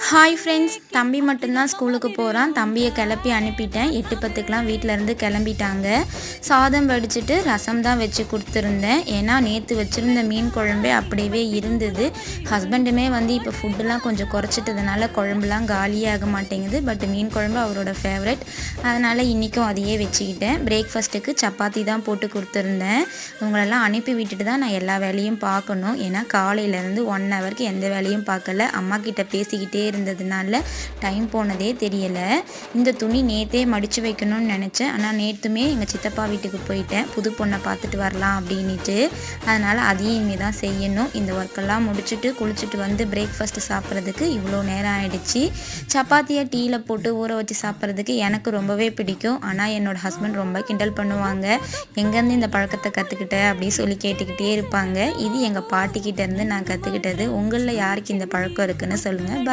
Hi friends, தம்பி மட்டும்தான் ஸ்கூலுக்கு போகிறான். தம்பியை கிளப்பி அனுப்பிட்டேன். 8:10க்கெலாம் வீட்டிலேருந்து கிளம்பிட்டாங்க. சாதம் வடிச்சிட்டு ரசம் தான் வச்சு கொடுத்துருந்தேன். ஏன்னா நேற்று வச்சுருந்த மீன் குழம்பே அப்படியே இருந்தது. ஹஸ்பண்டுமே இப்போ ஃபுட்டுலாம் கொஞ்சம் குறைச்சிட்டதுனால குழம்புலாம் காலியாக மாட்டேங்குது. பட் மீன் குழம்பு அவரோட ஃபேவரட். அதனால் இன்றைக்கும் அதையே வச்சுக்கிட்டேன். பிரேக்ஃபாஸ்ட்டுக்கு சப்பாத்தி தான் போட்டு கொடுத்துருந்தேன். இவங்களெல்லாம் அனுப்பி விட்டுட்டு தான் நான் எல்லா வேலையும் பார்க்கணும். ஏன்னா காலையிலேருந்து 1 ஹவருக்கு எந்த வேலையும் பார்க்கல. அம்மா கிட்ட பேசிக்கிட்டே இருந்ததுனால டைம் போனதே தெரியலை. இந்த துணி நேற்றே மடித்து வைக்கணும்னு நினச்சேன். ஆனால் நேற்றுமே எங்கள் சித்தப்பா வீட்டுக்கு போயிட்டேன். புது பொண்ணை பார்த்துட்டு வரலாம் அப்படின்ட்டு. அதனால் அதையும் இனிமேல் தான் செய்யணும். இந்த ஒர்க்கெல்லாம் முடிச்சுட்டு குளிச்சுட்டு வந்து பிரேக்ஃபாஸ்ட்டு சாப்பிட்றதுக்கு இவ்வளோ நேரம் ஆகிடுச்சு. சப்பாத்தியை டீயில் போட்டு ஊற வச்சு சாப்பிட்றதுக்கு எனக்கு ரொம்பவே பிடிக்கும். ஆனால் என்னோடய ஹஸ்பண்ட் ரொம்ப கிண்டல் பண்ணுவாங்க. எங்கேருந்து இந்த பழக்கத்தை கற்றுக்கிட்ட அப்படின்னு சொல்லி கேட்டுக்கிட்டே இருப்பாங்க. இது எங்கள் பாட்டிக்கிட்டேருந்து நான் கற்றுக்கிட்டது. உங்களில் யாருக்கு இந்த பழக்கம் இருக்குன்னு சொல்லுங்கள்.